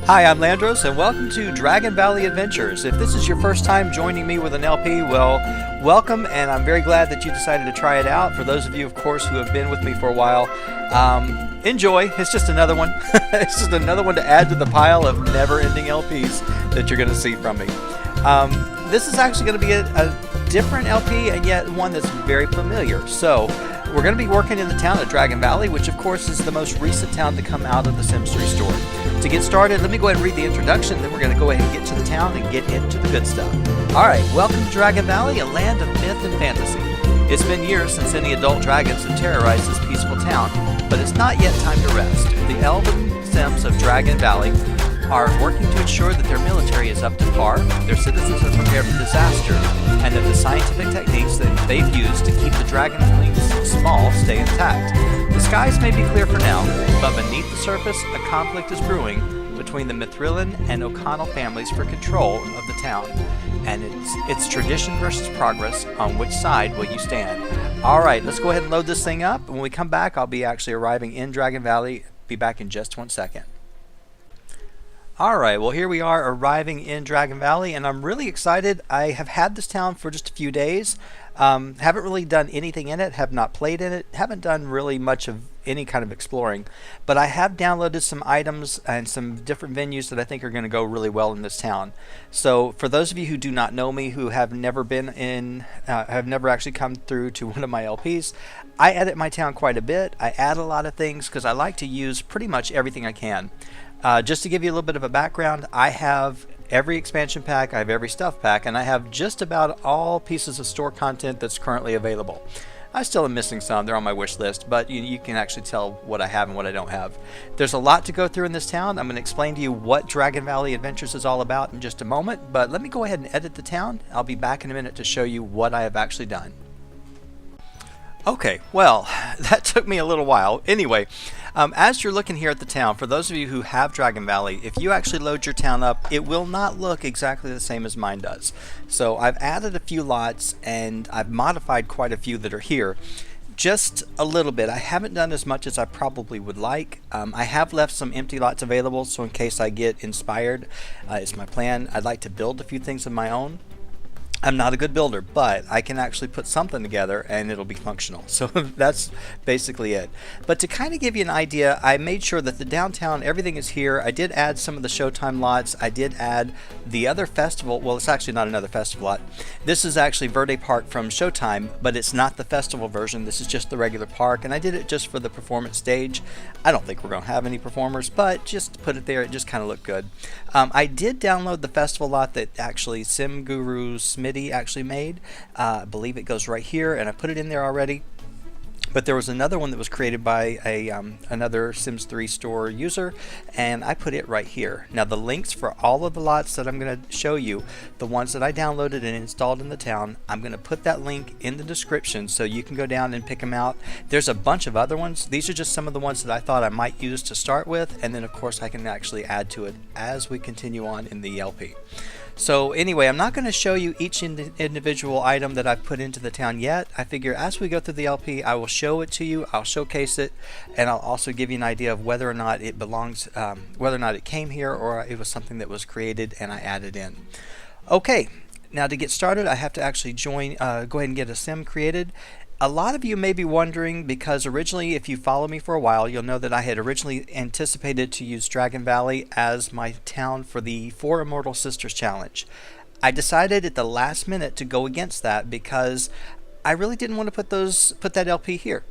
Hi, I'm Llandros, and welcome to Dragon Valley Adventures. If this is your first time joining me with an LP, well, welcome, and I'm very glad that you decided to try it out. For those of you, of course, who have been with me for a while, enjoy. It's just another one. It's just another one to add to the pile of never-ending LPs that you're going to see from me. This is actually going to be a different LP, and yet one that's very familiar. So, we're going to be working in the town of Dragon Valley, which of course is the most recent town to come out of the Sims 3 store. To get started, let me go ahead and read the introduction, then we're going to go ahead and get to the town and get into the good stuff. Alright, welcome to Dragon Valley, a land of myth and fantasy. It's been years since any adult dragons have terrorized this peaceful town, but it's not yet time to rest. The elven Sims of Dragon Valley are working to ensure that their military is up to par, their citizens are prepared for disaster, and that the scientific techniques that they've used to keep the dragon fleets small stay intact. The skies may be clear for now, but beneath the surface, a conflict is brewing between the Mithrilin and O'Connell families for control of the town. And it's tradition versus progress. On which side will you stand? Alright, let's go ahead and load this thing up. When we come back, I'll be actually arriving in Dragon Valley. Be back in just 1 second. Alright, well here we are arriving in Dragon Valley, and I'm really excited. I have had this town for just a few days. Haven't really done anything in it, have not played in it, haven't done really much of any kind of exploring. But I have downloaded some items and some different venues that I think are going to go really well in this town. So for those of you who do not know me, who have never been in, have never actually come through to one of my LPs, I edit my town quite a bit. I add a lot of things because I like to use pretty much everything I can. Just to give you a little bit of a background, I have every expansion pack, I have every stuff pack, and I have just about all pieces of store content that's currently available. I still am missing some, they're on my wish list, but you can actually tell what I have and what I don't have. There's a lot to go through in this town. I'm going to explain to you what Dragon Valley Adventures is all about in just a moment, but let me go ahead and edit the town. I'll be back in a minute to show you what I have actually done. Okay, well, that took me a little while. Anyway, as you're looking here at the town, for those of you who have Dragon Valley, if you actually load your town up, it will not look exactly the same as mine does. So I've added a few lots, and I've modified quite a few that are here. Just a little bit. I haven't done as much as I probably would like. I have left some empty lots available, so in case I get inspired, it's my plan. I'd like to build a few things of my own. I'm not a good builder, but I can actually put something together and it'll be functional. So that's basically it. But to kind of give you an idea, I made sure that the downtown, everything is here. I did add some of the Showtime lots. I did add the other festival. Well, it's actually not another festival lot. This is actually Verde Park from Showtime, but it's not the festival version. This is just the regular park, and I did it just for the performance stage. I don't think we're going to have any performers, but just to put it there, it just kind of looked good. I did download the festival lot that actually Sim Guru Smitty actually made. I believe it goes right here, and I put it in there already. But there was another one that was created by another Sims 3 store user, and I put it right here. Now the links for all of the lots that I'm going to show you, the ones that I downloaded and installed in the town, I'm going to put that link in the description so you can go down and pick them out. There's a bunch of other ones. These are just some of the ones that I thought I might use to start with, and then of course I can actually add to it as we continue on in the LP. So anyway, I'm not going to show you each individual item that I've put into the town yet. I figure as we go through the LP, I will show it to you, I'll showcase it, and I'll also give you an idea of whether or not it belongs, whether or not it came here or it was something that was created and I added in. Okay, now to get started, I have to actually go ahead and get a sim created. A lot of you may be wondering, because originally, if you follow me for a while, you'll know that I had originally anticipated to use Dragon Valley as my town for the 4 Immortal Sisters Challenge. I decided at the last minute to go against that because I really didn't want to put that LP here.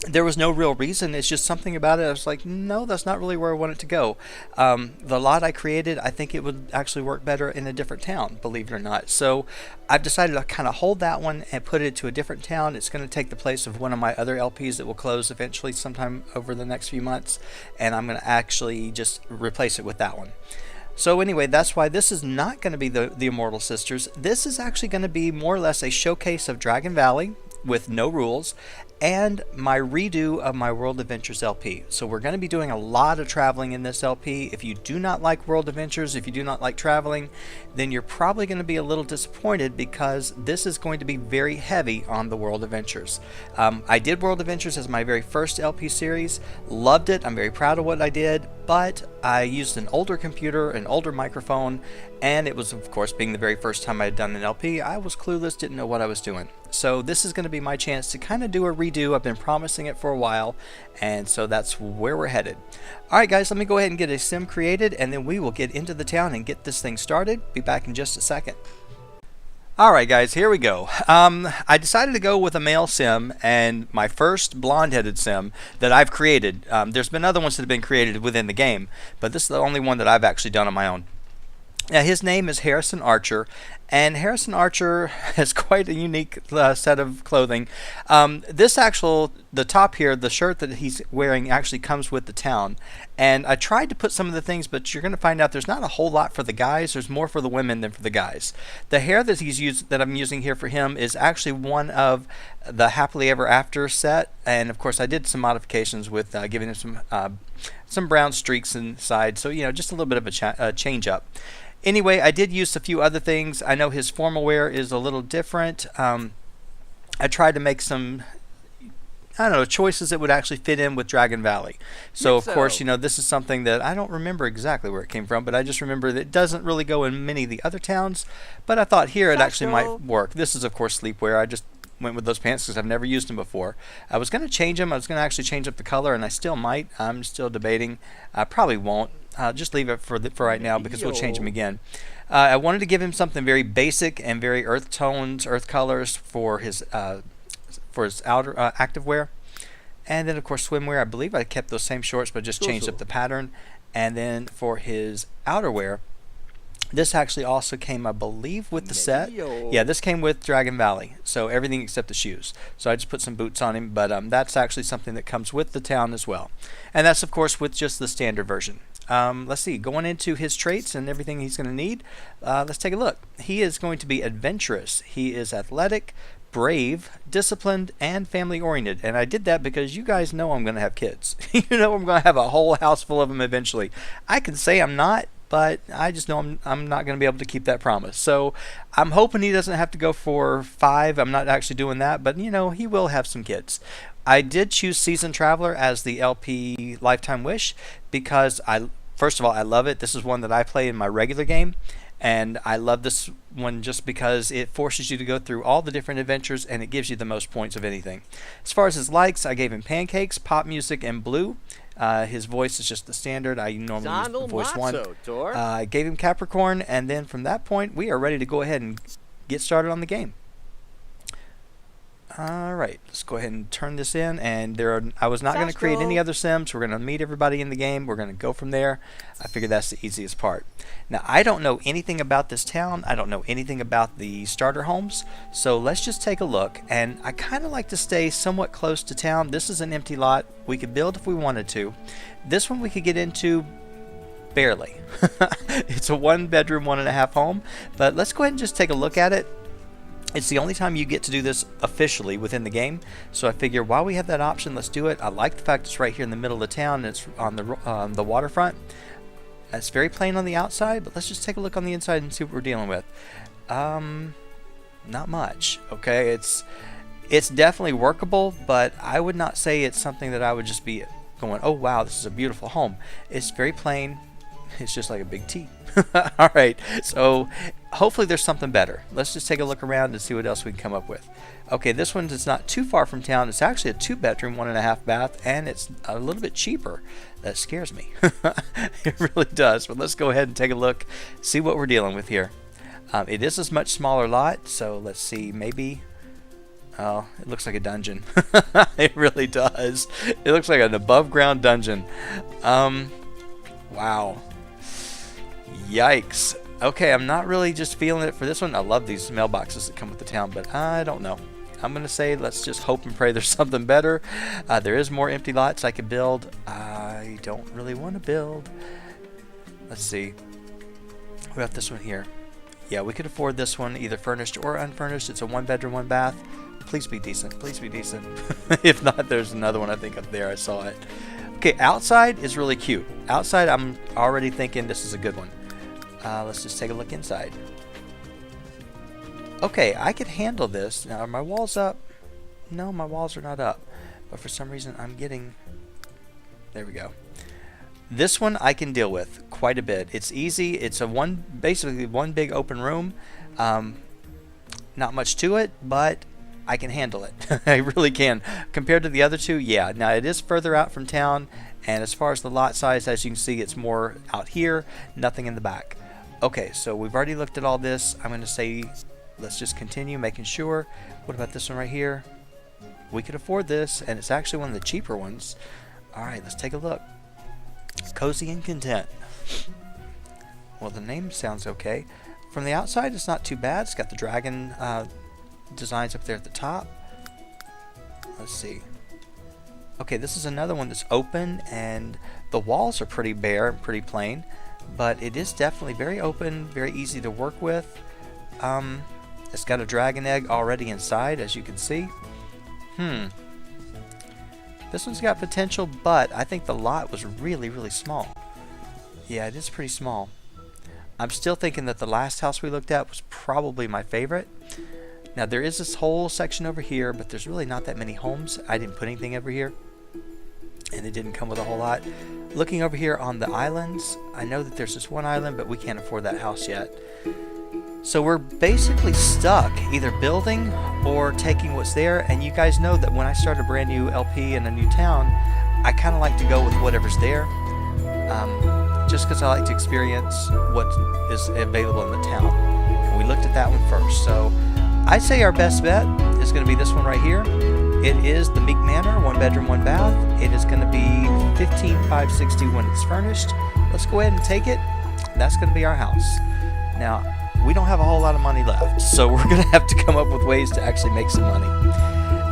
There was no real reason. It's just something about it. I was like, no, that's not really where I want it to go. The lot I created, I think it would actually work better in a different town, believe it or not. So I've decided to kind of hold that one and put it to a different town. It's going to take the place of one of my other LPs that will close eventually sometime over the next few months. And I'm going to actually just replace it with that one. So anyway, that's why this is not going to be the Immortal Sisters. This is actually going to be more or less a showcase of Dragon Valley. with no rules, and my redo of my World Adventures LP. So we're going to be doing a lot of traveling in this LP. If you do not like World Adventures, if you do not like traveling, then you're probably going to be a little disappointed because this is going to be very heavy on the World Adventures. I did World Adventures as my very first LP series, loved it, I'm very proud of what I did, but I used an older computer, an older microphone, and it was, of course, being the very first time I had done an LP, I was clueless, didn't know what I was doing. So this is going to be my chance to kind of do a redo. I've been promising it for a while, and so that's where we're headed. Alright guys, let me go ahead and get a sim created, and then we will get into the town and get this thing started. Be back in just a second. Alright guys, here we go. I decided to go with a male sim, and my first blonde-headed sim that I've created. There's been other ones that have been created within the game, but this is the only one that I've actually done on my own. Now, his name is Harrison Archer, and Harrison Archer has quite a unique set of clothing. The top here, the shirt that he's wearing actually comes with the town. And I tried to put some of the things, but you're going to find out there's not a whole lot for the guys. There's more for the women than for the guys. The hair that I'm using here for him is actually one of the Happily Ever After set. And, of course, I did some modifications with giving him some brown streaks inside. So, just a little bit of a change up. Anyway, I did use a few other things. I know his formal wear is a little different. I tried to make some, choices that would actually fit in with Dragon Valley. So, of course, this is something that I don't remember exactly where it came from, but I just remember that it doesn't really go in many of the other towns. But I thought here it actually might work. This is, of course, sleepwear. I just went with those pants because I've never used them before. I was going to change them. I was going to actually change up the color, and I still might. I'm still debating. I probably won't. Just leave it for right now because we'll change them again. I wanted to give him something very basic and very earth tones, earth colors for his outer activewear. And then, of course, swimwear. I believe I kept those same shorts, but just changed up the pattern. And then for his outerwear, this actually also came, I believe, with the set. Yeah, this came with Dragon Valley, so everything except the shoes. So I just put some boots on him, but that's actually something that comes with the town as well. And that's, of course, with just the standard version. Let's see, going into his traits and everything he's going to need, let's take a look. He is going to be adventurous. He is athletic, brave, disciplined, and family-oriented. And I did that because you guys know I'm going to have kids. I'm going to have a whole house full of them eventually. I can say I'm not, but I just know I'm not going to be able to keep that promise. So I'm hoping he doesn't have to go for 5. I'm not actually doing that, but he will have some kids. I did choose Seasoned Traveler as the LP Lifetime Wish because first of all, I love it. This is one that I play in my regular game, and I love this one just because it forces you to go through all the different adventures and it gives you the most points of anything. As far as his likes, I gave him pancakes, pop music, and blue. His voice is just the standard. I normally use the voice 1. I gave him Capricorn, and then from that point, we are ready to go ahead and get started on the game. Alright, let's go ahead and turn this in, and I was not going to create any other sims. We're going to meet everybody in the game. We're going to go from there. I figured that's the easiest part. Now, I don't know anything about this town. I don't know anything about the starter homes, so let's just take a look. And I kind of like to stay somewhat close to town. This is an empty lot. We could build if we wanted to. This one we could get into barely. It's a 1-bedroom, 1.5 home, but let's go ahead and just take a look at it. It's the only time you get to do this officially within the game, so I figure while we have that option, let's do it. I like the fact it's right here in the middle of the town, and it's on the waterfront. It's very plain on the outside, but let's just take a look on the inside and see what we're dealing with. Not much, okay? It's definitely workable, but I would not say it's something that I would just be going, oh wow, this is a beautiful home. It's very plain. It's just like a big T. Alright, so hopefully there's something better. Let's just take a look around and see what else we can come up with. Okay, this one is not too far from town. It's actually a 2-bedroom, 1.5 bath, and it's a little bit cheaper. That scares me. It really does. But let's go ahead and take a look, see what we're dealing with here. It is a much smaller lot, so let's see, maybe... Oh, it looks like a dungeon. It really does. It looks like an above-ground dungeon. Wow. Yikes. Okay, I'm not really just feeling it for this one. I love these mailboxes that come with the town, but I don't know. I'm going to say let's just hope and pray there's something better. There is more empty lots I could build. I don't really want to build. Let's see. What about this one here? Yeah, we could afford this one, either furnished or unfurnished. It's a 1-bedroom, 1-bath. Please be decent. Please be decent. If not, there's another one I think up there. I saw it. Okay, outside is really cute. Outside, I'm already thinking this is a good one. Let's just take a look inside. Okay, I could handle this. Now, are my walls up? No, my walls are not up. But for some reason, I'm getting... There we go. This one I can deal with quite a bit. It's easy. It's basically one big open room. Not much to it, but I can handle it. I really can. Compared to the other two, yeah. Now it is further out from town, and as far as the lot size, as you can see, it's more out here, nothing in the back. Okay, so we've already looked at all this. I'm going to say, let's just continue making sure. What about this one right here? We could afford this, and it's actually one of the cheaper ones. All right, let's take a look. Cozy and Content. Well, the name sounds okay. From the outside, it's not too bad. It's got the dragon designs up there at the top. Let's see. Okay, this is another one that's open, and the walls are pretty bare and pretty plain, but it is definitely very open, very easy to work with. It's got a dragon egg already inside, as you can see. This one's got potential, but I think the lot was really, really small. Yeah, it is pretty small. I'm still thinking that the last house we looked at was probably my favorite. Now, there is this whole section over here, but there's really not that many homes. I didn't put anything over here, and it didn't come with a whole lot. Looking over here on the islands, I know that there's this one island, but we can't afford that house yet. So we're basically stuck either building or taking what's there. And you guys know that when I start a brand new LP in a new town, I kind of like to go with whatever's there, just because I like to experience what is available in the town. And we looked at that one first. So I'd say our best bet is going to be this one right here. It is the Meek Manor, 1 bedroom, 1 bath. It is going to be $15,560 when it's furnished. Let's go ahead and take it. That's going to be our house. Now, we don't have a whole lot of money left, so we're going to have to come up with ways to actually make some money.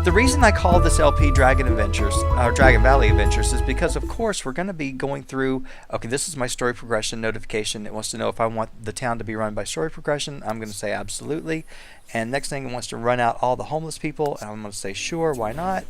The reason I call this LP Dragon Adventures, or Dragon Valley Adventures, is because, of course, we're going to be going through, okay, this is my story progression notification. It wants to know if I want the town to be run by story progression. I'm going to say absolutely. And next thing, it wants to run out all the homeless people. And I'm going to say sure, why not?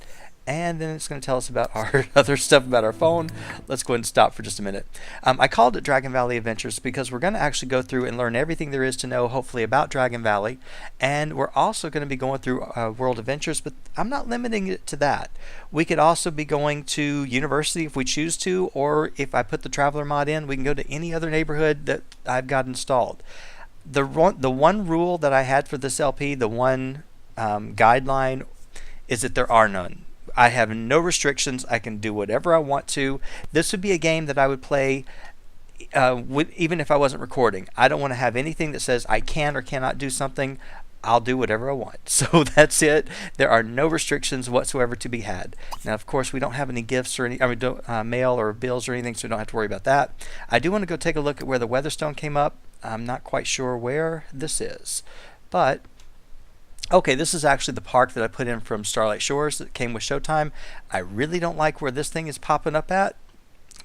And then it's going to tell us about our other stuff about our phone. Let's go ahead and stop for just a minute. I called it Dragon Valley Adventures because we're going to actually go through and learn everything there is to know, hopefully, about Dragon Valley. And we're also going to be going through World Adventures, but I'm not limiting it to that. We could also be going to University if we choose to, or if I put the Traveler mod in, we can go to any other neighborhood that I've got installed. The one rule that I had for this LP, the one guideline, is that there are none. I have no restrictions. I can do whatever I want to. This would be a game that I would play even if I wasn't recording. I don't want to have anything that says I can or cannot do something. I'll do whatever I want. So that's it. There are no restrictions whatsoever to be had. Now, of course, we don't have any gifts or any mail or bills or anything, so we don't have to worry about that. I do want to go take a look at where the Weatherstone came up. I'm not quite sure where this is, but okay, this is actually the park that I put in from Starlight Shores that came with Showtime. I really don't like where this thing is popping up at,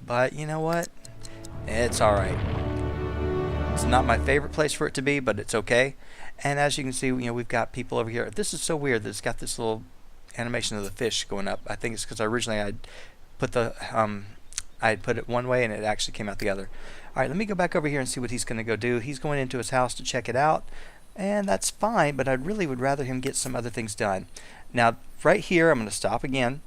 but you know what? It's alright. It's not my favorite place for it to be, but it's okay. And as you can see, we've got people over here. This is so weird that it's got this little animation of the fish going up. I think it's because originally I'd put it one way and it actually came out the other. Alright, let me go back over here and see what he's going to go do. He's going into his house to check it out. And that's fine, but I really would rather him get some other things done. Now, right here, I'm going to stop again.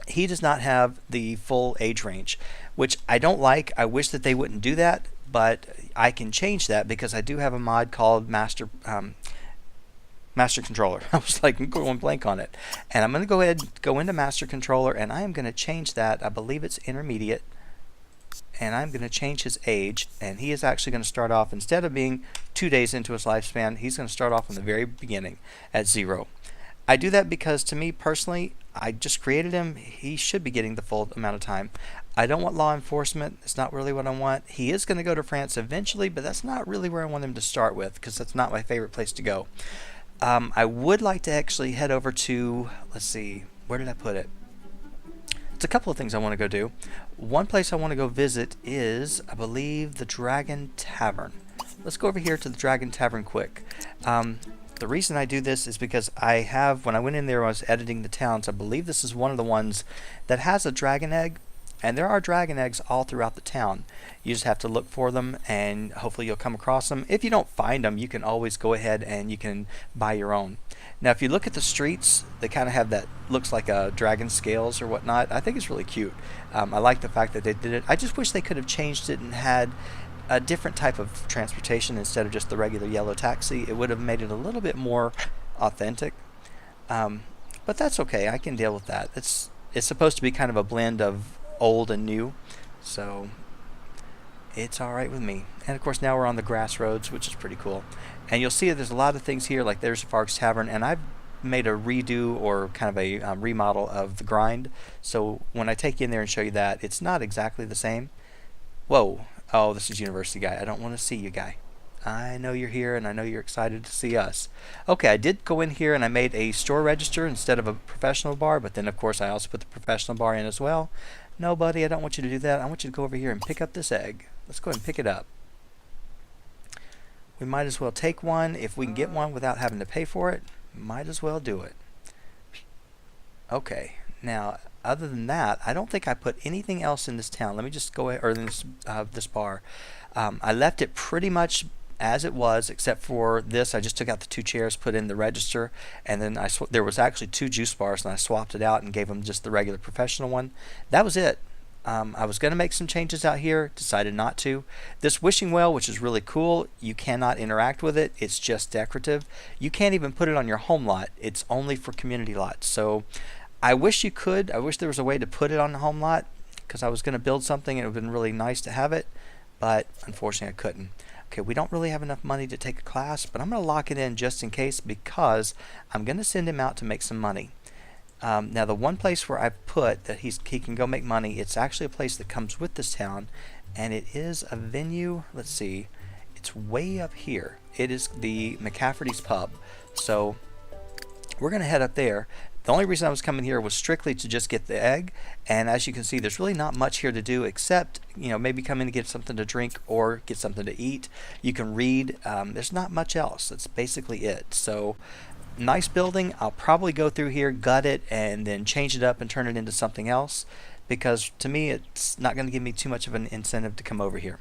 He does not have the full age range, which I don't like. I wish that they wouldn't do that, but I can change that because I do have a mod called Master Controller. I was like, I'm going blank on it. And I'm going to go ahead and go into Master Controller, and I am going to change that. I believe it's intermediate. And I'm going to change his age, and he is actually going to start off, instead of being 2 days into his lifespan, he's going to start off in the very beginning at 0. I do that because, to me personally, I just created him. He should be getting the full amount of time. I don't want law enforcement. It's not really what I want. He is going to go to France eventually, but that's not really where I want him to start with because that's not my favorite place to go. I would like to actually head over to, let's see, where did I put it? It's a couple of things I want to go do. One place I want to go visit is, I believe, the Dragon Tavern. Let's go over here to the Dragon Tavern quick. The reason I do this is because when I went in there, I was editing the towns. I believe this is one of the ones that has a dragon egg, and there are dragon eggs all throughout the town. You just have to look for them, and hopefully you'll come across them. If you don't find them, you can always go ahead and you can buy your own. Now, if you look at the streets, they kind of have that, looks like a dragon scales or whatnot. I think it's really cute. I like the fact that they did it. I just wish they could have changed it and had a different type of transportation instead of just the regular yellow taxi. It would have made it a little bit more authentic. But that's okay. I can deal with that. It's supposed to be kind of a blend of old and new, so it's alright with me. And of course now we're on the grass roads, which is pretty cool. And you'll see that there's a lot of things here, like there's Fark's Tavern, and I've made a redo or kind of a remodel of the grind. So when I take you in there and show you that, it's not exactly the same. Whoa. Oh, this is University Guy. I don't want to see you, guy. I know you're here, and I know you're excited to see us. Okay, I did go in here and I made a store register instead of a professional bar, but then of course I also put the professional bar in as well. No, buddy, I don't want you to do that. I want you to go over here and pick up this egg. Let's go ahead and pick it up. We might as well take one. If we can get one without having to pay for it, might as well do it. Okay, now other than that, I don't think I put anything else in this town. Let me just go ahead, or in this bar. I left it pretty much as it was, except for this. I just took out the 2 chairs, put in the register, and then there was actually 2 juice bars, and I swapped it out and gave them just the regular professional one. That was it. I was going to make some changes out here, decided not to. This wishing well, which is really cool, you cannot interact with it. It's just decorative. You can't even put it on your home lot. It's only for community lots. So I wish you could. I wish there was a way to put it on the home lot, because I was going to build something and it would have been really nice to have it, but unfortunately I couldn't. Okay, we don't really have enough money to take a class, but I'm going to lock it in just in case, because I'm going to send him out to make some money. Now the one place where I've put that he can go make money, it's actually a place that comes with this town, and it is a venue. Let's see, it's way up here. It is the McCafferty's Pub. So we're going to head up there. The only reason I was coming here was strictly to just get the egg, and as you can see, there's really not much here to do except, maybe come in to get something to drink or get something to eat. You can read. There's not much else. That's basically it. So nice building. I'll probably go through here, gut it, and then change it up and turn it into something else, because to me it's not going to give me too much of an incentive to come over here.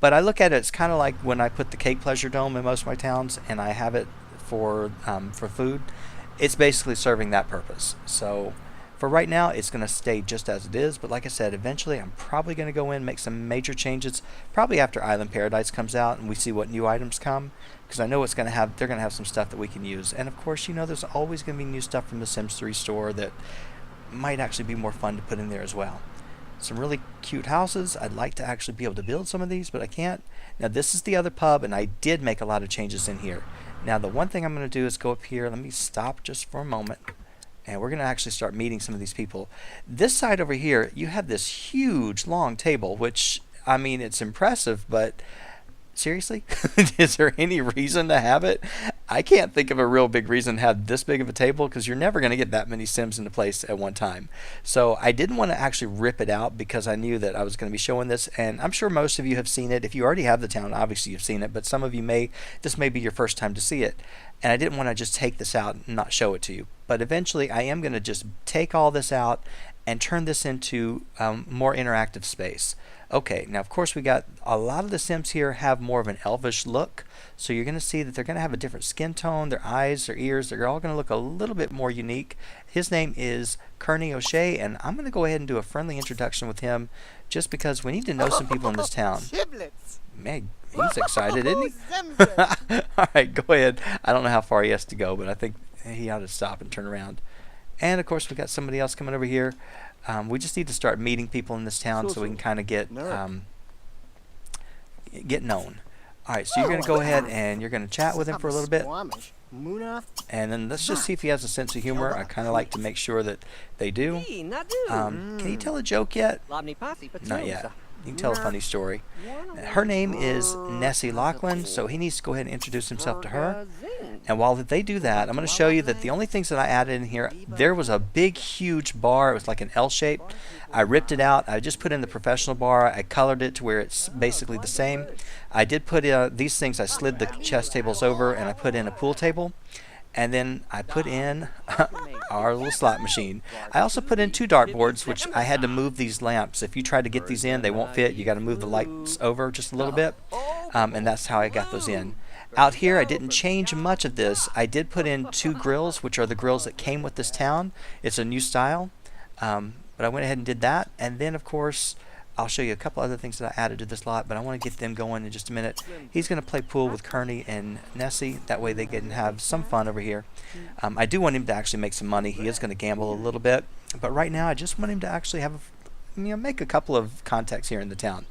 But I look at it, it's kind of like when I put the Cake Pleasure Dome in most of my towns and I have it for food. It's basically serving that purpose. So for right now, it's going to stay just as it is. But like I said, eventually I'm probably going to go in and make some major changes, probably after Island Paradise comes out and we see what new items come, because I know they're going to have some stuff that we can use. And of course, there's always going to be new stuff from the Sims 3 store that might actually be more fun to put in there as well. Some really cute houses. I'd like to actually be able to build some of these, but I can't. Now this is the other pub, and I did make a lot of changes in here. Now the one thing I'm going to do is go up here. Let me stop just for a moment, and we're going to actually start meeting some of these people. This side over here, you have this huge long table, which, I mean, it's impressive, but seriously? Is there any reason to have it? I can't think of a real big reason to have this big of a table, because you're never going to get that many Sims into place at one time. So I didn't want to actually rip it out, because I knew that I was going to be showing this, and I'm sure most of you have seen it. If you already have the town, obviously you've seen it, but some of you this may be your first time to see it. And I didn't want to just take this out and not show it to you. But eventually I am going to just take all this out and turn this into more interactive space. Okay, now of course we got a lot of the Sims here have more of an elvish look, so you're going to see that they're going to have a different skin tone, their eyes, their ears, they're all going to look a little bit more unique. His name is Kearney O'Shea, and I'm going to go ahead and do a friendly introduction with him, just because we need to know some people in this town. Man, he's excited, isn't he? Alright, go ahead. I don't know how far he has to go, but I think he ought to stop and turn around. And of course we got somebody else coming over here. We just need to start meeting people in this town so we can kind of get known. Alright, so you're going to go ahead and you're going to chat with him for a little bit. And then let's just see if he has a sense of humor. I kind of like to make sure that they do. Can he tell a joke yet? Not yet. You can tell a funny story. Her name is Nessie Lachlan, so he needs to go ahead and introduce himself to her. And while they do that, I'm going to show you that the only things that I added in here, there was a big, huge bar. It was like an L shape. I ripped it out. I just put in the professional bar. I colored it to where it's basically the same. I did put these things, I slid the chess tables over and I put in a pool table. And then I put in our little slot machine. I also put in 2 dartboards, which I had to move these lamps. If you try to get these in, they won't fit. You got to move the lights over just a little bit. And that's how I got those in. Out here, I didn't change much of this. I did put in 2 grills, which are the grills that came with this town. It's a new style. But I went ahead and did that. And then, of course, I'll show you a couple other things that I added to this lot, but I want to get them going in just a minute. He's going to play pool with Kearney and Nessie. That way they can have some fun over here. I do want him to actually make some money. He is going to gamble a little bit, but right now I just want him to actually have, make a couple of contacts here in the town.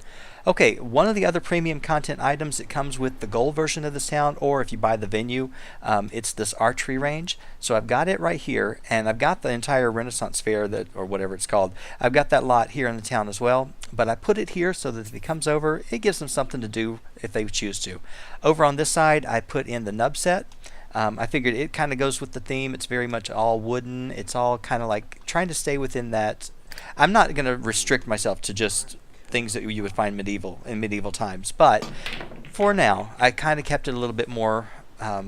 Okay, one of the other premium content items, it comes with the gold version of this town, or if you buy the venue, it's this archery range. So I've got it right here, and I've got the entire Renaissance Fair, or whatever it's called. I've got that lot here in the town as well, but I put it here so that if he comes over, it gives them something to do if they choose to. Over on this side, I put in the nub set. I figured it kind of goes with the theme. It's very much all wooden. It's all kind of like trying to stay within that. I'm not going to restrict myself to just things that you would find in medieval times, but for now I kind of kept it a little bit more I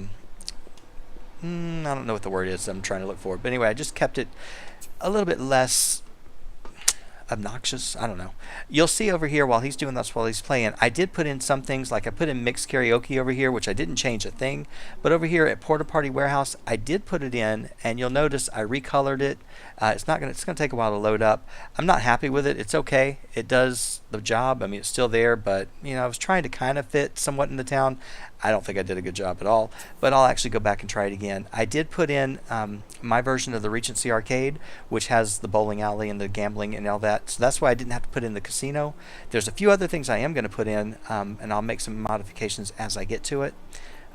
don't know what the word is I'm trying to look for, but anyway, I just kept it a little bit less obnoxious. I don't know. You'll see over here while he's doing this, while he's playing, I did put in some things, like I put in mixed karaoke over here, which I didn't change a thing, but over here at Porta Party Warehouse I did put it in, and you'll notice I recolored it. It's gonna take a while to load up. I'm not happy with it. It's okay. It does the job. I mean, it's still there, but I was trying to kind of fit somewhat in the town. I don't think I did a good job at all, but I'll actually go back and try it again. I did put in my version of the Regency Arcade, which has the bowling alley and the gambling and all that, so that's why I didn't have to put in the casino. There's a few other things I am going to put in, and I'll make some modifications as I get to it.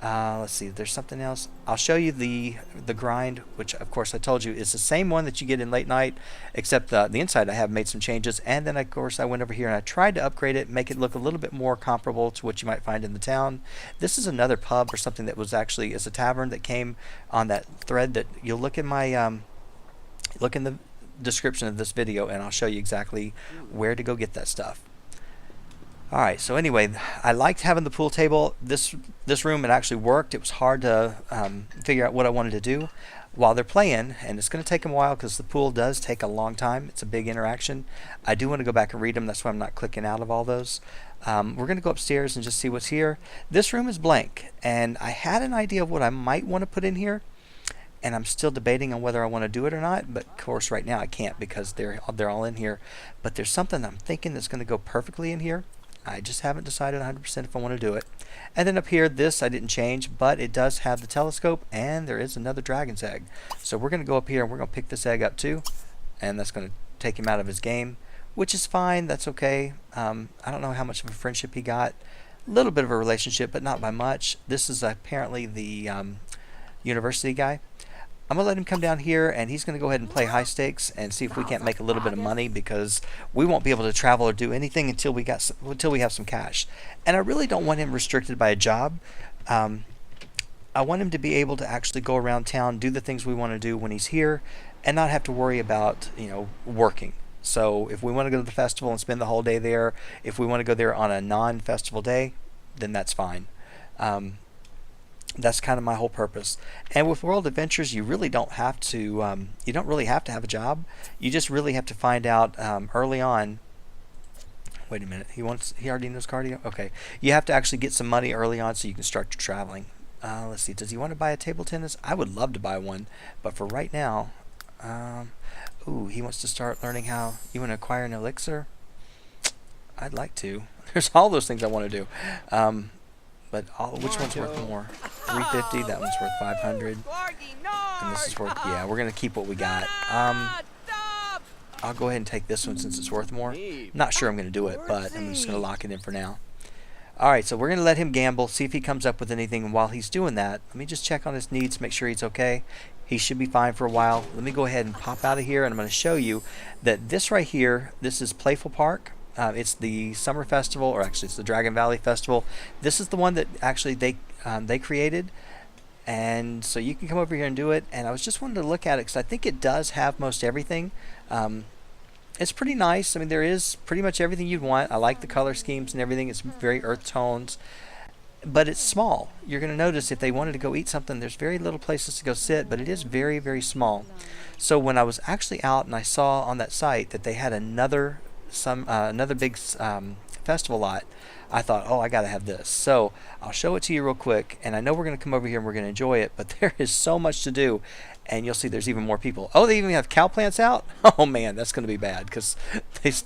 Let's see, there's something else. I'll show you the grind, which of course I told you is the same one that you get in late night, except the inside I have made some changes, and then of course I went over here and I tried to upgrade it, make it look a little bit more comparable to what you might find in the town. This is another pub or something that was actually is a tavern that came on that thread that you'll look in my look in the description of this video, and I'll show you exactly where to go get that stuff. Alright, so anyway, I liked having the pool table. This room, it actually worked. It was hard to figure out what I wanted to do while they're playing, and it's going to take them a while because the pool does take a long time. It's a big interaction. I do want to go back and read them. That's why I'm not clicking out of all those. We're going to go upstairs and just see what's here. This room is blank, and I had an idea of what I might want to put in here, and I'm still debating on whether I want to do it or not, but of course right now I can't because they're all in here. But there's something I'm thinking that's going to go perfectly in here. I just haven't decided 100% if I want to do it. And then up here, this I didn't change, but it does have the telescope, and there is another dragon's egg. So we're going to go up here and we're going to pick this egg up too, and that's going to take him out of his game, which is fine. That's okay. I don't know how much of a friendship he got. A little bit of a relationship, but not by much. This is apparently the university guy. I'm going to let him come down here, and he's going to go ahead and play high stakes and see if we can't make a little bit of money, because we won't be able to travel or do anything until we have some cash. And I really don't want him restricted by a job. I want him to be able to actually go around town, do the things we want to do when he's here, and not have to worry about working. So if we want to go to the festival and spend the whole day there, if we want to go there on a non-festival day, then that's fine. That's kind of my whole purpose. And with World Adventures, you really don't have to. You don't really have to have a job. You just really have to find out early on. Wait a minute. He already knows cardio. Okay. You have to actually get some money early on so you can start traveling. Let's see. Does he want to buy a table tennis? I would love to buy one, but for right now, ooh, he wants to start learning how. You want to acquire an elixir? I'd like to. There's all those things I want to do. But which one's worth more? 350. That one's worth 500. And this is worth. Yeah, we're gonna keep what we got. I'll go ahead and take this one since it's worth more. Not sure I'm gonna do it, but I'm just gonna lock it in for now. All right, so we're gonna let him gamble, see if he comes up with anything. And while he's doing that, let me just check on his needs, make sure he's okay. He should be fine for a while. Let me go ahead and pop out of here, and I'm going to show you that this right here, this is Playful Park. It's the summer festival, or actually it's the Dragon Valley Festival. This is the one that actually they created. And so you can come over here and do it. And I was just wanting to look at it because I think it does have most everything. It's pretty nice. I mean, there is pretty much everything you'd want. I like the color schemes and everything. It's very earth tones, but it's small. You're going to notice if they wanted to go eat something, there's very little places to go sit, but it is very, very small. So when I was actually out and I saw on that site that they had another big festival lot, I thought, oh, I got to have this. So I'll show it to you real quick, and I know we're going to come over here and we're going to enjoy it, but there is so much to do, and you'll see there's even more people. Oh, they even have cow plants out? Oh, man, that's going to be bad because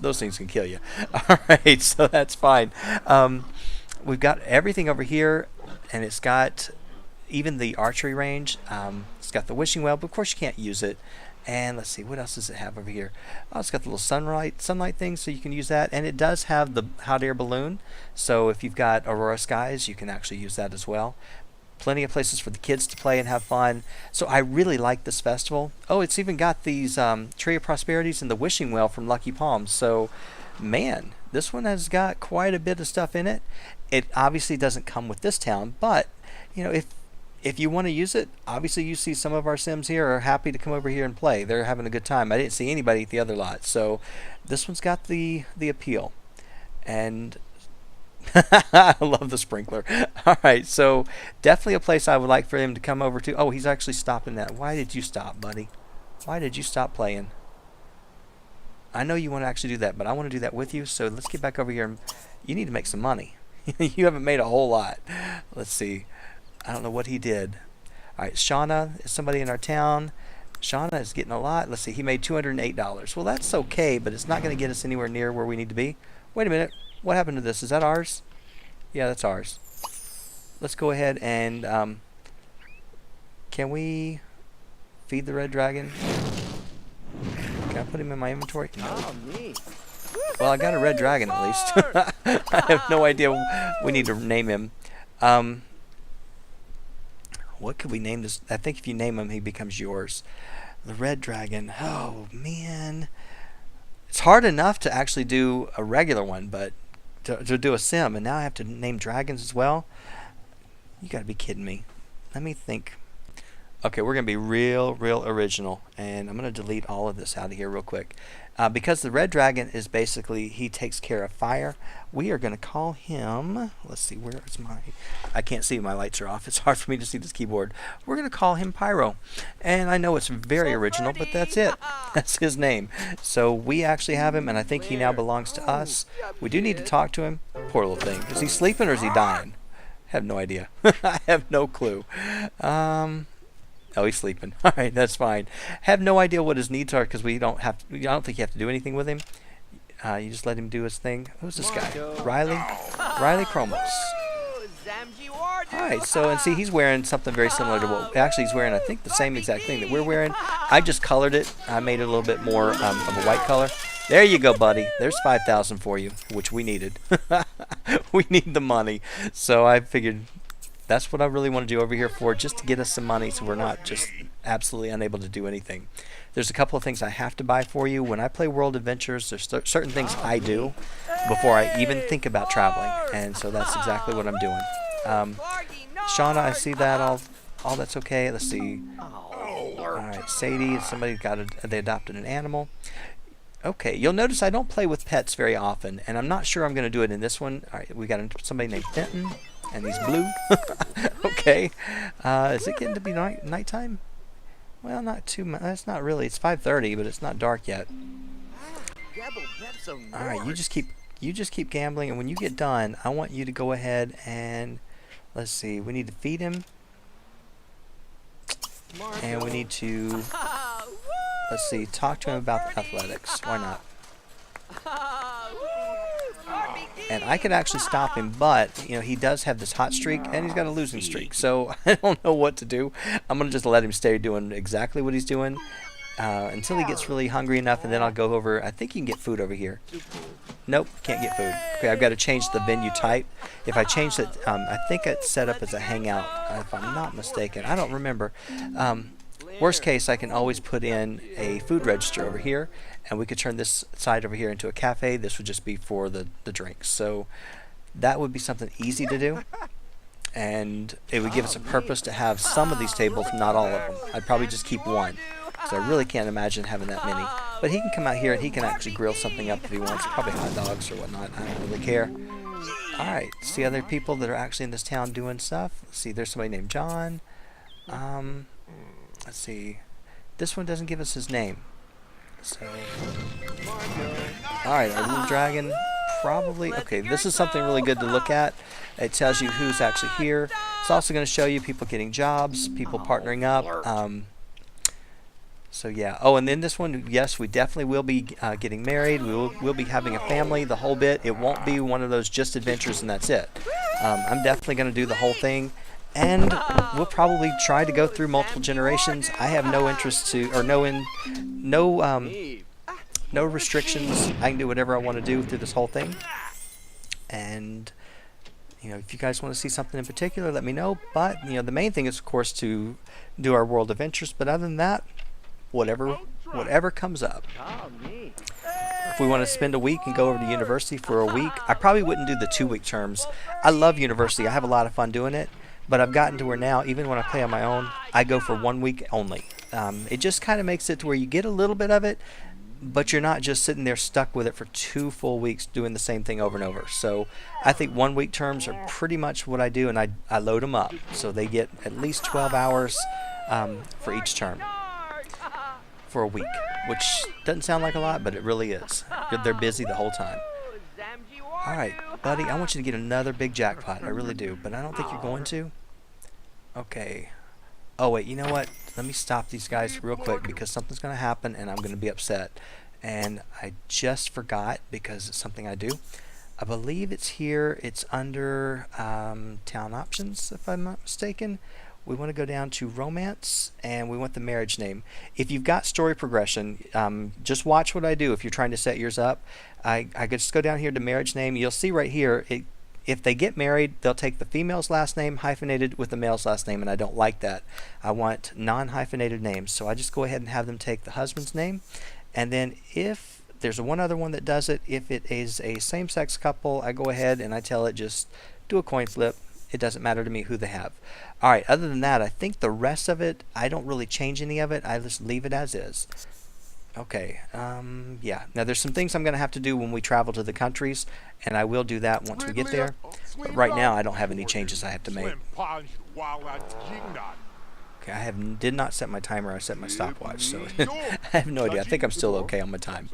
those things can kill you. All right, so that's fine. We've got everything over here, and it's got even the archery range. It's got the wishing well, but of course you can't use it. And let's see, what else does it have over here? Oh, it's got the little sunlight thing, so you can use that. And it does have the hot air balloon, so if you've got aurora skies, you can actually use that as well. Plenty of places for the kids to play and have fun. So I really like this festival. Oh, it's even got these Tree of Prosperities and the wishing well from Lucky Palms. So, man, this one has got quite a bit of stuff in it. It obviously doesn't come with this town, but you know, if you want to use it, obviously you see some of our Sims here are happy to come over here and play. They're having a good time. I didn't see anybody at the other lot, so this one's got the appeal. And I love the sprinkler. All right, so definitely a place I would like for him to come over to. Oh, he's actually stopping that. Why did you stop, buddy? Why did you stop playing? I know you want to actually do that, but I want to do that with you, so let's get back over here. And you need to make some money. You haven't made a whole lot. Let's see. I don't know what he did. All right, Shauna is somebody in our town. Shauna is getting a lot. Let's see, he made $208. Well, that's okay, but it's not going to get us anywhere near where we need to be. Wait a minute. What happened to this? Is that ours? Yeah, that's ours. Let's go ahead and can we feed the red dragon? Can I put him in my inventory? No. Well, I got a red dragon at least. I have no idea. We need to name him. What could we name this? I think if you name him, he becomes yours. The red dragon. Oh, man. It's hard enough to actually do a regular one, but to do a sim, and now I have to name dragons as well? You gotta be kidding me. Let me think. Okay, we're gonna be real original, and I'm gonna delete all of this out of here real quick. Because the red dragon is basically, he takes care of fire, we are going to call him, let's see, where is my, I can't see, my lights are off, it's hard for me to see this keyboard. We're going to call him Pyro, and I know it's very original, but that's it. That's his name. So we actually have him, and I think he now belongs to us. We do need to talk to him. Poor little thing. Is he sleeping or is he dying? I have no idea. I have no clue. Oh, he's sleeping. All right, that's fine. Have no idea what his needs are because we don't have. I don't think you have to do anything with him. You just let him do his thing. Who's this guy? Riley Chromos. All right, so and see, he's wearing something very similar to what actually he's wearing. I think the same exact thing that we're wearing. I just colored it. I made it a little bit more of a white color. There you go, buddy. There's 5,000 for you, which we needed. We need the money, so I figured. That's what I really want to do over here for, just to get us some money so we're not just absolutely unable to do anything. There's a couple of things I have to buy for you. When I play World Adventures, there's certain things I do before I even think about traveling, and so that's exactly what I'm doing. Shauna, I see that. All that's okay. Let's see. All right, Sadie, somebody they adopted an animal. Okay, you'll notice I don't play with pets very often, and I'm not sure I'm going to do it in this one. All right, we got somebody named Fenton. And he's blue. Okay. Is it getting to be nighttime? Well, not too much. It's not really. It's 5:30, but it's not dark yet. All right, you just keep gambling, and when you get done, I want you to go ahead and let's see. We need to feed him, and we need to let's see. Talk to him about the athletics. Why not? And I could actually stop him, but you know he does have this hot streak, and he's got a losing streak. So I don't know what to do. I'm gonna just let him stay doing exactly what he's doing until he gets really hungry enough, and then I'll go over. I think you can get food over here. Nope, can't get food. Okay, I've got to change the venue type. If I change it, I think it's set up as a hangout, if I'm not mistaken. I don't remember. Worst case, I can always put in a food register over here, and we could turn this side over here into a cafe. This would just be for the drinks. So that would be something easy to do. and it would give us a purpose to have some of these tables, not all of them. I'd probably just keep one, because I really can't imagine having that many. But he can come out here and he can actually grill something up if he wants, probably hot dogs or whatnot. I don't really care. Alright, see other people that are actually in this town doing stuff. Let's see, there's somebody named John. Let's see. This one doesn't give us his name. So, alright, our little dragon probably... Okay, this is something really good to look at. It tells you who's actually here. It's also going to show you people getting jobs, people partnering up. So yeah. Oh, and then this one, yes, we definitely will be getting married. We'll be having a family, the whole bit. It won't be one of those just adventures and that's it. I'm definitely going to do the whole thing. And we'll probably try to go through multiple generations. I have no interest to, or no restrictions. I can do whatever I want to do through this whole thing. And, you know, if you guys want to see something in particular, let me know. But, you know, the main thing is, of course, to do our world adventures. But other than that, whatever comes up. If we want to spend a week and go over to university for a week, I probably wouldn't do the 2-week terms. I love university. I have a lot of fun doing it. But I've gotten to where now, even when I play on my own, I go for 1 week only. It just kind of makes it to where you get a little bit of it, but you're not just sitting there stuck with it for 2 full weeks doing the same thing over and over. So I think 1 week terms are pretty much what I do, and I load them up. So they get at least 12 hours for each term for a week, which doesn't sound like a lot, but it really is. They're busy the whole time. Alright, buddy, I want you to get another big jackpot. I really do, but I don't think you're going to. Okay. Oh, wait, you know what? Let me stop these guys real quick because something's going to happen and I'm going to be upset. And I just forgot because it's something I do. I believe it's here. It's under town options, if I'm not mistaken. We want to go down to romance and we want the marriage name. If you've got story progression, just watch what I do if you're trying to set yours up. I could just go down here to marriage name. You'll see right here, if they get married, they'll take the female's last name hyphenated with the male's last name, and I don't like that. I want non-hyphenated names. So I just go ahead and have them take the husband's name. And then if there's one other one that does it, if it is a same-sex couple, I go ahead and I tell it just do a coin flip. It doesn't matter to me who they have. Alright, other than that, I think the rest of it, I don't really change any of it. I just leave it as is. Okay, yeah. Now there's some things I'm going to have to do when we travel to the countries, and I will do that once we get there. But right now, I don't have any changes I have to make. Okay, I did not set my timer. I set my stopwatch, so I have no idea. I think I'm still okay on my time.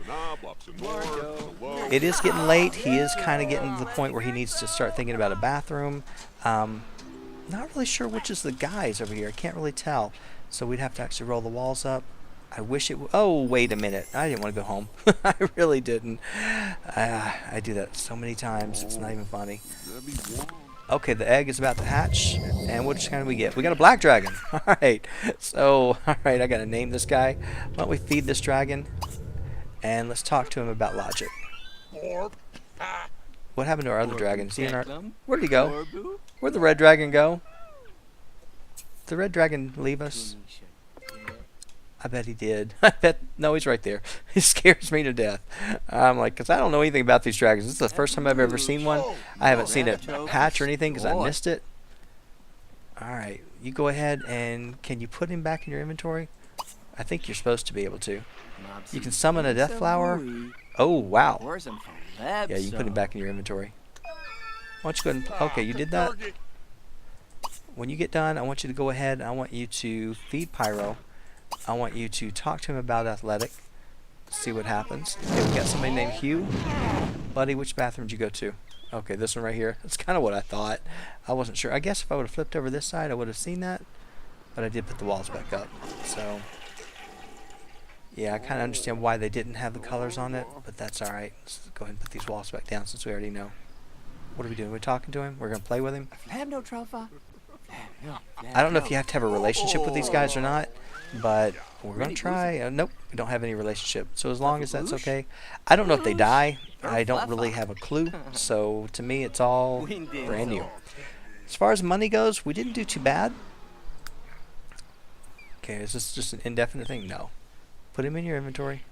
It is getting late. He is kind of getting to the point where he needs to start thinking about a bathroom. Not really sure which is the guys over here. I can't really tell. So we'd have to actually roll the walls up. I wish it oh, wait a minute. I didn't want to go home. I really didn't. I do that so many times. It's not even funny. Okay, the egg is about to hatch. And which kind do we get? We got a black dragon. Alright. So, alright, I got to name this guy. Why don't we feed this dragon? And let's talk to him about logic. What happened to our other dragon? Is he in our... Where'd he go? Where'd the red dragon go? Did the red dragon leave us? I bet he did. I bet... No, he's right there. He scares me to death. I'm like, because I don't know anything about these dragons. This is the first time I've ever seen one. I haven't seen it hatch or anything because I missed it. Alright, you go ahead and... Can you put him back in your inventory? I think you're supposed to be able to. You can summon a death flower. Oh, wow. Yeah, you can put him back in your inventory. Why don't you go ahead and... Okay, you did that. When you get done, I want you to go ahead. I want you to feed Pyro. I want you to talk to him about athletic. See what happens. Okay, we got somebody named Hugh. Buddy, which bathroom did you go to? Okay, this one right here. That's kind of what I thought. I wasn't sure. I guess if I would have flipped over this side, I would have seen that. But I did put the walls back up. So, yeah, I kind of understand why they didn't have the colors on it. But that's alright. Let's go ahead and put these walls back down since we already know. What are we doing? We're talking to him? We're going to play with him? I don't know if you have to have a relationship with these guys or not. But we're going to try. Nope, we don't have any relationship. So as long as that's okay. I don't know if they die. I don't really have a clue. So to me, it's all brand new. As far as money goes, we didn't do too bad. Okay, is this just an indefinite thing? No. Put him in your inventory.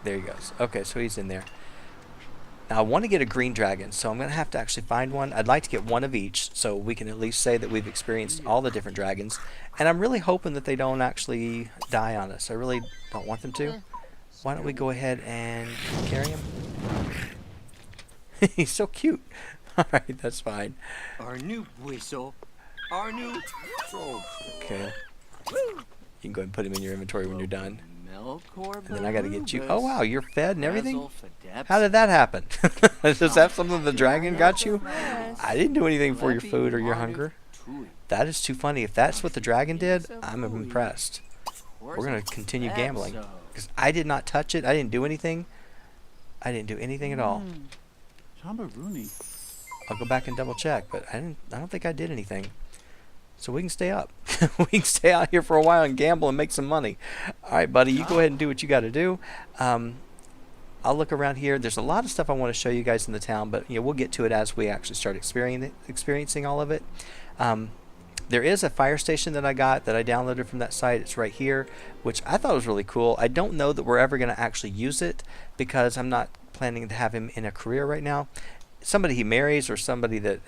There he goes. Okay, so he's in there. Now I want to get a green dragon, so I'm going to have to actually find one. I'd like to get one of each, so we can at least say that we've experienced all the different dragons. And I'm really hoping that they don't actually die on us. I really don't want them to. Why don't we go ahead and carry him? He's so cute. Alright, that's fine. Our new whistle. Our new troll. Okay. You can go ahead and put him in your inventory when you're done. And And then I gotta get you. Oh wow, you're fed and everything? How did that happen? Is that something the dragon got you? I didn't do anything for your food or your hunger. That is too funny. If that's what the dragon did, I'm impressed. We're gonna continue gambling. Because I did not touch it. I didn't do anything. I didn't do anything at all. I'll go back and double check, but I don't think I did anything. So we can stay up. We can stay out here for a while and gamble and make some money. All right, buddy, you go ahead and do what you got to do. I'll look around here. There's a lot of stuff I want to show you guys in the town, but we'll get to it as we actually start experiencing all of it. There is a fire station that I got that I downloaded from that site. It's right here, which I thought was really cool. I don't know that we're ever going to actually use it because I'm not planning to have him in a career right now. Somebody he marries or somebody that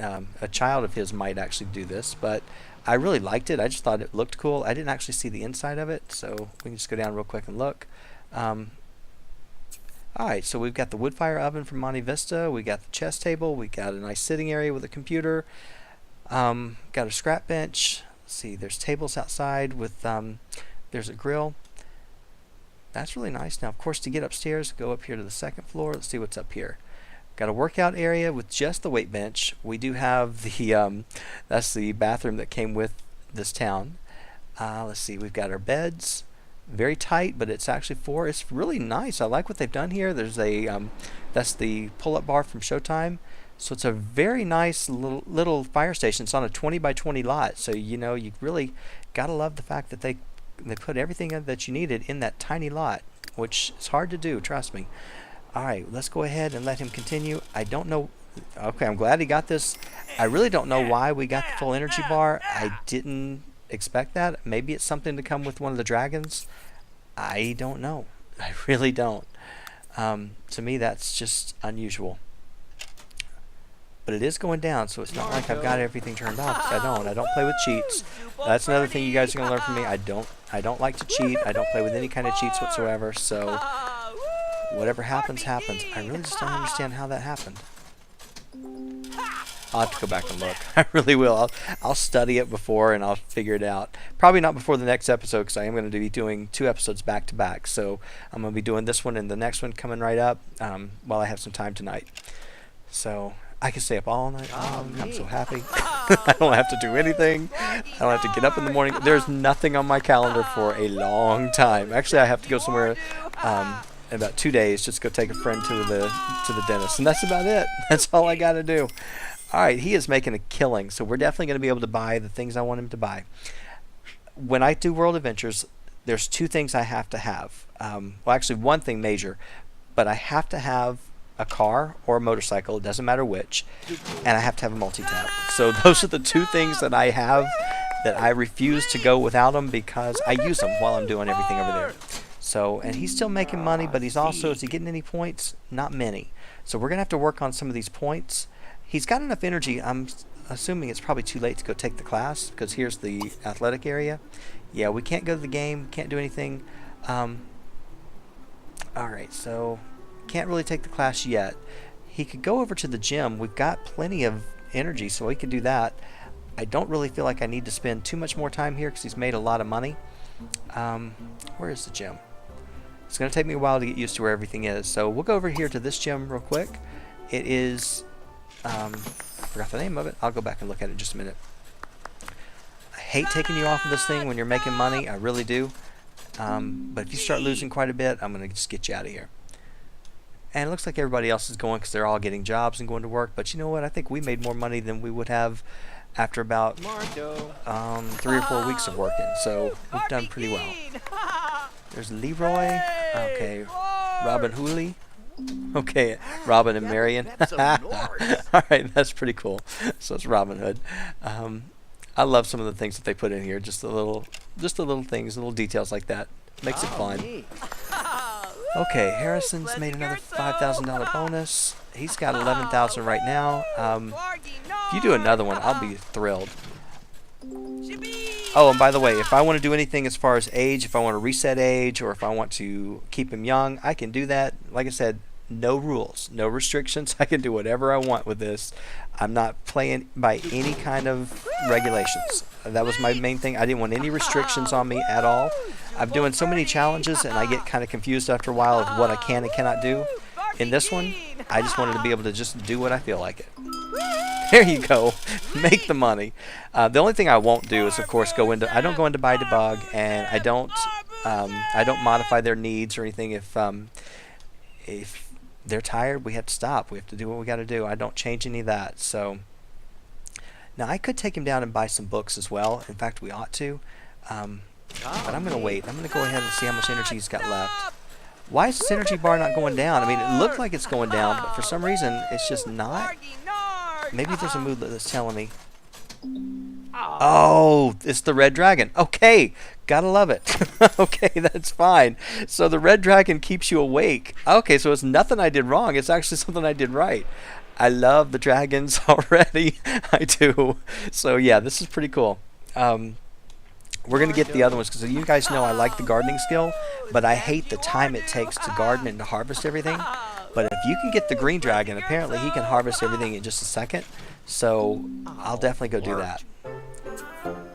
a child of his might actually do this, but I really liked it. I just thought it looked cool. I didn't actually see the inside of it, so we can just go down real quick and look. Alright, so we've got the wood fire oven from Monte Vista. We got the chess table. We got a nice sitting area with a computer. Got a scrap bench. Let's see, there's tables outside with there's a grill. That's really nice. Now, of course, to get upstairs, go up here to the second floor. Let's see what's up here. Got a workout area with just the weight bench. We do have the that's the bathroom that came with this town. Let's see, we've got our beds, very tight, but it's actually it's really nice. I like what they've done here. There's a that's the pull-up bar from Showtime. So it's a very nice little fire station. It's on a 20 by 20 lot. So you really gotta love the fact that they put everything that you needed in that tiny lot, which is hard to do. Trust me. Alright, let's go ahead and let him continue. I don't know. Okay, I'm glad he got this. I really don't know why we got the full energy bar. I didn't expect that. Maybe it's something to come with one of the dragons. I don't know. I really don't. To me, that's just unusual. But it is going down, so it's not like I've got everything turned off. 'Cause I don't play with cheats. That's another thing you guys are gonna learn from me. I don't like to cheat. I don't play with any kind of cheats whatsoever. So whatever happens, happens. I really just don't understand how that happened. I'll have to go back and look. I really will. I'll study it before and I'll figure it out. Probably not before the next episode because I am going to be doing 2 episodes back to back. So I'm going to be doing this one and the next one coming right up while I have some time tonight. So I can stay up all night long. I'm so happy. I don't have to do anything. I don't have to get up in the morning. There's nothing on my calendar for a long time. Actually, I have to go somewhere in about 2 days. Just go take a friend to the dentist, and that's about it. That's all I got to do. All right, he is making a killing, so we're definitely going to be able to buy the things I want him to buy. When I do World Adventures, there's 2 things I have to have. Well, actually, one thing major, but I have to have a car or a motorcycle, it doesn't matter which, and I have to have a multi-tap. So those are the 2 things that I have that I refuse to go without them because I use them while I'm doing everything over there. So, and he's still making money, but he's also, is he getting any points? Not many. So we're going to have to work on some of these points. He's got enough energy. I'm assuming it's probably too late to go take the class because here's the athletic area. Yeah, we can't go to the game, can't do anything. Alright, so can't really take the class yet. He could go over to the gym. We've got plenty of energy, so he could do that. I don't really feel like I need to spend too much more time here because he's made a lot of money. Where is the gym? It's going to take me a while to get used to where everything is. So we'll go over here to this gym real quick. It is, I forgot the name of it. I'll go back and look at it in just a minute. I hate taking you off of this thing when you're making money. I really do. But if you start losing quite a bit, I'm going to just get you out of here. And it looks like everybody else is going because they're all getting jobs and going to work. But you know what? I think we made more money than we would have after about 3 or 4 weeks of working. So we've done pretty well. There's Leroy. Okay. Robin Hooley. Okay. Robin and Marion. Alright, that's pretty cool. So it's Robin Hood. I love some of the things that they put in here. Just the little things, little details like that. Makes it fun. Okay, Harrison's made another $5,000 bonus. He's got 11,000 right now. If you do another one, I'll be thrilled. Oh, and by the way, if I want to do anything as far as age, if I want to reset age, or if I want to keep him young, I can do that. Like I said, no rules, no restrictions. I can do whatever I want with this. I'm not playing by any kind of regulations. That was my main thing. I didn't want any restrictions on me at all. I'm doing so many challenges, and I get kind of confused after a while of what I can and cannot do. In this one, I just wanted to be able to just do what I feel like it. There you go. Make the money. The only thing I won't do is, of course, I don't go into buy debug, and I don't modify their needs or anything. If they're tired, we have to stop. We have to do what we got to do. I don't change any of that. So now I could take him down and buy some books as well. In fact, we ought to. But I'm going to wait. I'm going to go ahead and see how much energy he's got left. Why is this energy bar not going down? I mean, it looked like it's going down, but for some reason, it's just not. Maybe there's a mood that's telling me. Oh, it's the red dragon. Okay, gotta love it. Okay, that's fine. So the red dragon keeps you awake. Okay, so it's nothing I did wrong. It's actually something I did right. I love the dragons already. I do. So yeah, this is pretty cool. We're going to get the other ones because you guys know I like the gardening skill, but I hate the time it takes to garden and to harvest everything. But if you can get the green dragon, apparently he can harvest everything in just a second. So I'll definitely go do that.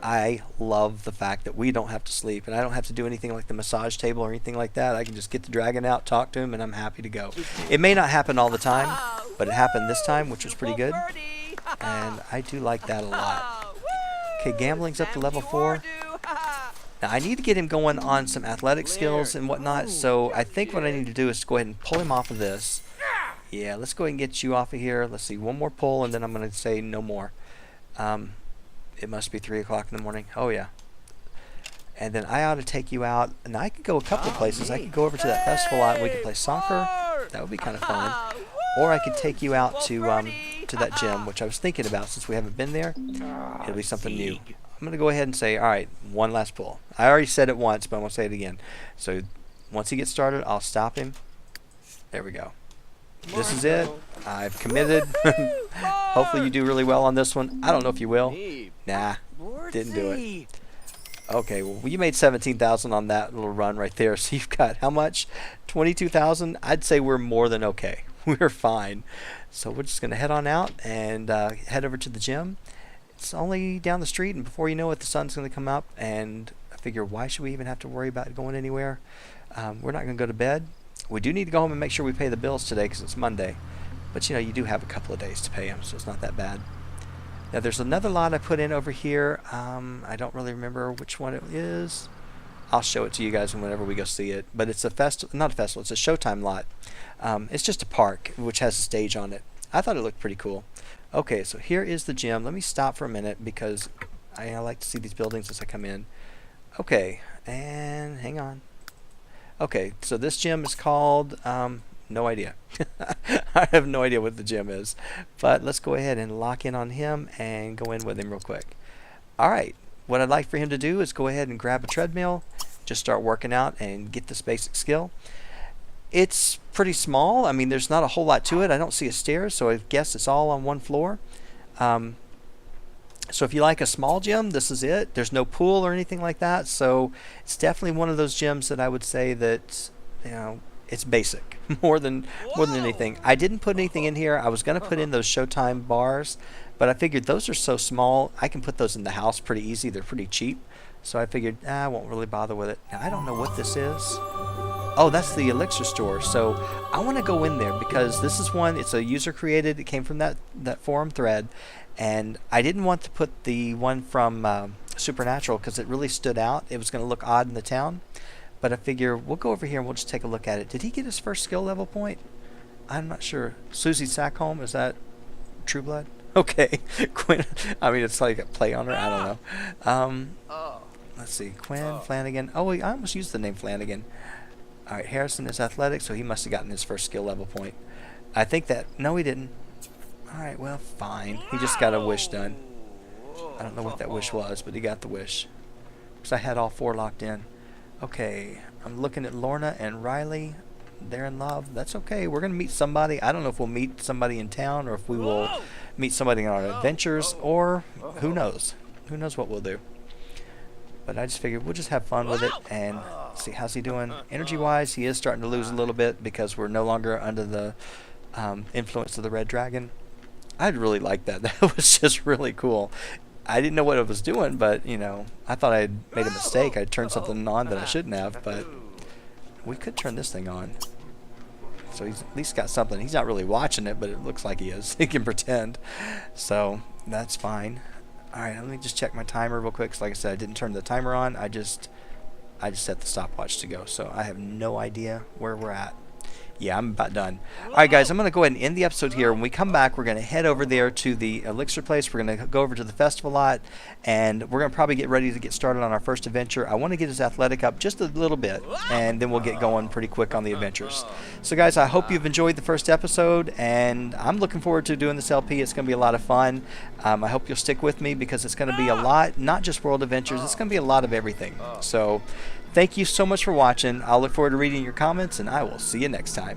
I love the fact that we don't have to sleep, and I don't have to do anything like the massage table or anything like that. I can just get the dragon out, talk to him, and I'm happy to go. It may not happen all the time, but it happened this time, which was pretty good. And I do like that a lot. Okay, gambling's up to level 4. Now I need to get him going on some athletic skills and whatnot, so I think what I need to do is go ahead and pull him off of this. Yeah, let's go ahead and get you off of here. Let's see, one more pull, and then I'm going to say no more. It must be 3 o'clock in the morning. Oh yeah. And then I ought to take you out, and I could go a couple of places. I could go over to that festival lot and we could play soccer. That would be kind of fun. Or I could take you out to that gym, which I was thinking about since we haven't been there. It'll be something new. I'm going to go ahead and say, all right, one last pull. I already said it once, but I'm going to say it again. So once he gets started, I'll stop him. There we go. This is it. I've committed. Hopefully you do really well on this one. I don't know if you will. Nah, didn't do it. Okay, well, you made 17,000 on that little run right there. So you've got how much? 22,000? I'd say we're more than okay. We're fine. So we're just going to head on out and head over to the gym. It's only down the street, and before you know it, the sun's going to come up, and I figure, why should we even have to worry about going anywhere? We're not going to go to bed. We do need to go home and make sure we pay the bills today because it's Monday. But, you know, you do have a couple of days to pay them, so it's not that bad. Now, there's another lot I put in over here. I don't really remember which one it is. I'll show it to you guys whenever we go see it. But it's a festival, not a festival, it's a Showtime lot. It's just a park, which has a stage on it. I thought it looked pretty cool. Okay, so here is the gym. Let me stop for a minute because I like to see these buildings as I come in. Okay, and hang on. Okay, so this gym is called, no idea. I have no idea what the gym is. But let's go ahead and lock in on him and go in with him real quick. Alright, what I'd like for him to do is go ahead and grab a treadmill, just start working out and get this basic skill. It's pretty small. I mean, there's not a whole lot to it. I don't see a stairs, so I guess it's all on one floor. So if you like a small gym, this is it. There's no pool or anything like that, so it's definitely one of those gyms that I would say that, you know, it's basic more than anything. I didn't put anything in here. I was going to put in those Showtime bars, but I figured those are so small, I can put those in the house pretty easy. They're pretty cheap, so I figured I won't really bother with it. Now, I don't know what this is. Oh, that's the elixir store. So I want to go in there because this is one, it's a user created. It came from that forum thread. And I didn't want to put the one from Supernatural because it really stood out. It was going to look odd in the town. But I figure we'll go over here and we'll just take a look at it. Did he get his first skill level point? I'm not sure. Susie Sackholm, is that True Blood? Okay. Quinn, I mean, it's like a play on her. I don't know. Let's see. Quinn, Flanagan. Oh, I almost used the name Flanagan. All right, Harrison is athletic, so he must have gotten his first skill level point. I think that... No, he didn't. All right, well, fine. He just got a wish done. I don't know what that wish was, but he got the wish. Because I had all 4 locked in. Okay, I'm looking at Lorna and Riley. they're in love. That's okay. We're going to meet somebody. I don't know if we'll meet somebody in town or if we will meet somebody on our adventures, or who knows. Who knows what we'll do. But I just figured we'll just have fun with it and see how's he doing. Energy-wise, he is starting to lose a little bit because we're no longer under the influence of the red dragon. I'd really like that. That was just really cool. I didn't know what it was doing, but, you know, I thought I had made a mistake. I turned something on that I shouldn't have, but we could turn this thing on. So he's at least got something. He's not really watching it, but it looks like he is. He can pretend. So that's fine. All right, let me just check my timer real quick. 'Cause like I said, I didn't turn the timer on. I just set the stopwatch to go. So I have no idea where we're at. Yeah, I'm about done. All right, guys, I'm going to go ahead and end the episode here. When we come back, we're going to head over there to the Elixir place. We're going to go over to the festival lot, and we're going to probably get ready to get started on our first adventure. I want to get his athletic up just a little bit, and then we'll get going pretty quick on the adventures. So, guys, I hope you've enjoyed the first episode, and I'm looking forward to doing this LP. It's going to be a lot of fun. I hope you'll stick with me because it's going to be a lot, not just world adventures. It's going to be a lot of everything. So, thank you so much for watching. I'll look forward to reading your comments, and I will see you next time.